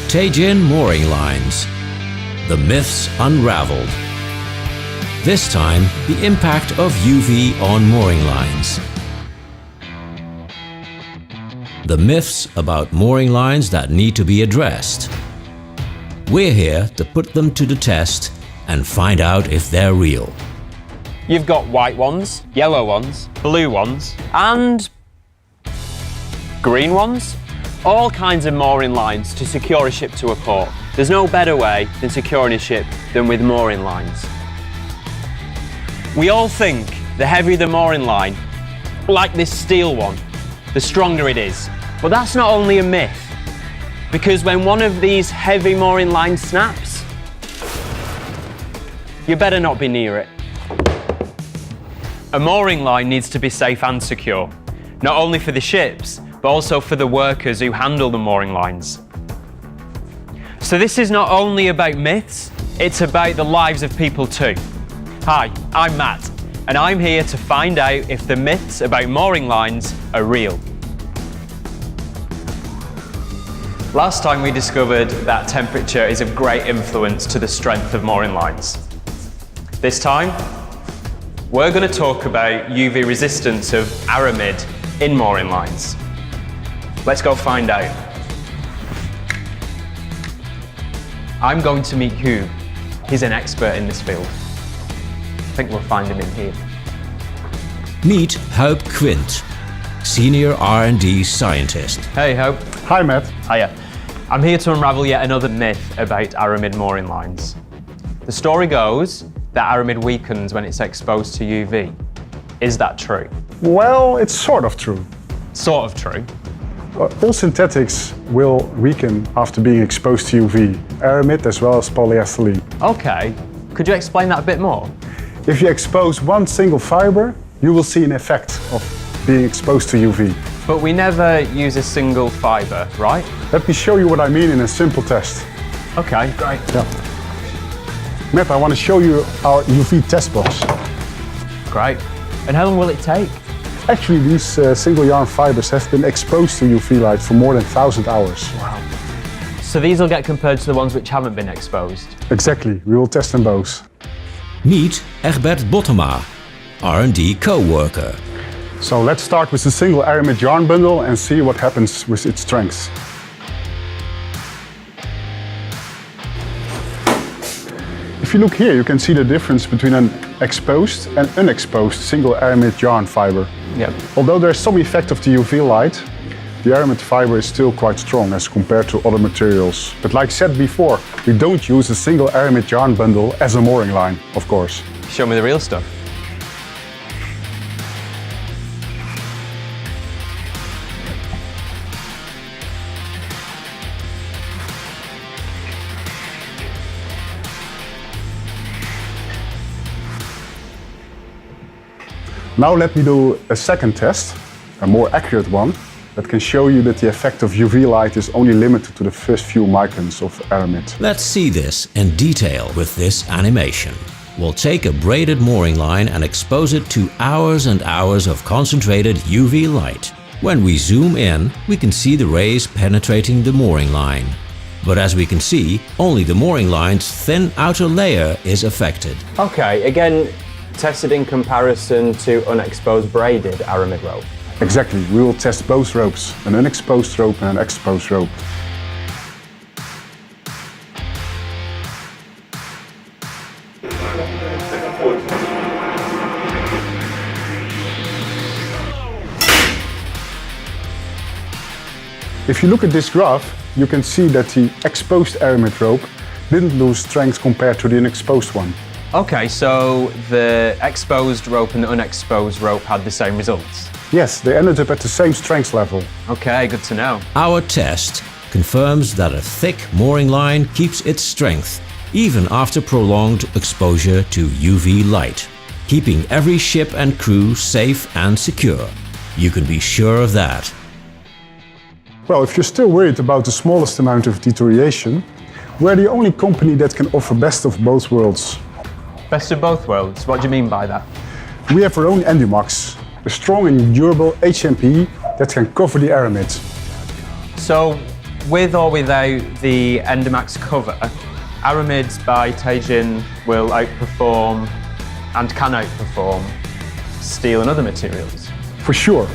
Teijin mooring lines. The myths unraveled. This time, the impact of UV on mooring lines. The myths about mooring lines that need to be addressed. We're here to put them to the test and find out if they're real. You've got white ones, yellow ones, blue ones, and green ones. All kinds of mooring lines to secure a ship to a port. There's no better way than securing a ship than with mooring lines. We all think the heavier the mooring line, like this steel one, the stronger it is. But that's not only a myth, because when one of these heavy mooring lines snaps, you better not be near it. A mooring line needs to be safe and secure, not only for the ships, but also for the workers who handle the mooring lines. So this is not only about myths, it's about the lives of people too. Hi, I'm Matt, and I'm here to find out if the myths about mooring lines are real. Last time we discovered that temperature is of great influence to the strength of mooring lines. This time, we're going to talk about UV resistance of aramid in mooring lines. Let's go find out. I'm going to meet Hugh. He's an expert in this field. I think we'll find him in here. Meet Huub Quint, Senior R&D Scientist. Hey, Hope. Hi, Matt. Hiya. I'm here to unravel yet another myth about aramid mooring lines. The story goes that aramid weakens when it's exposed to UV. Is that true? Well, it's sort of true. Sort of true. All synthetics will weaken after being exposed to UV, aramid as well as polyethylene. Okay. Could you explain that a bit more? If you expose one single fiber, you will see an effect of being exposed to UV. But we never use a single fiber, right? Let me show you what I mean in a simple test. Okay, great. Yeah. Matt, I want to show you our UV test box. Great. And how long will it take? Actually, these single yarn fibers have been exposed to UV light for more than 1,000 hours. Wow. So these will get compared to the ones which haven't been exposed? Exactly, we will test them both. Meet Egbert Bottema, R&D co-worker. So let's start with the single aramid yarn bundle and see what happens with its strength. If you look here, you can see the difference between an exposed and unexposed single aramid yarn fiber. Yep. Although there's some effect of the UV light, the aramid fiber is still quite strong as compared to other materials. But like said before, we don't use a single aramid yarn bundle as a mooring line, of course. Show me the real stuff. Now let me do a second test, a more accurate one, that can show you that the effect of UV light is only limited to the first few microns of aramid. Let's see this in detail with this animation. We'll take a braided mooring line and expose it to hours and hours of concentrated UV light. When we zoom in, we can see the rays penetrating the mooring line. But as we can see, only the mooring line's thin outer layer is affected. Okay, again, tested in comparison to unexposed braided aramid rope. Exactly, we will test both ropes, an unexposed rope and an exposed rope. If you look at this graph, you can see that the exposed aramid rope didn't lose strength compared to the unexposed one. Okay, so the exposed rope and the unexposed rope had the same results? Yes, they ended up at the same strength level. Okay, good to know. Our test confirms that a thick mooring line keeps its strength, even after prolonged exposure to UV light, keeping every ship and crew safe and secure. You can be sure of that. Well, if you're still worried about the smallest amount of deterioration, we're the only company that can offer best of both worlds. Best of both worlds? What do you mean by that? We have our own Endumax, a strong and durable HMP that can cover the aramid. So, with or without the Endomax cover, Aramids by Teijin will outperform and can outperform steel and other materials. For sure.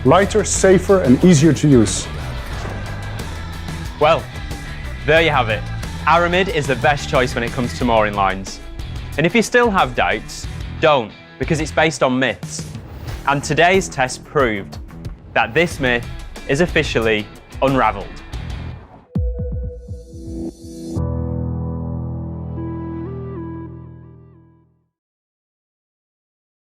Lighter, safer and easier to use. Well, there you have it. Aramid is the best choice when it comes to mooring lines. And if you still have doubts, don't, because it's based on myths. And today's test proved that this myth is officially unravelled.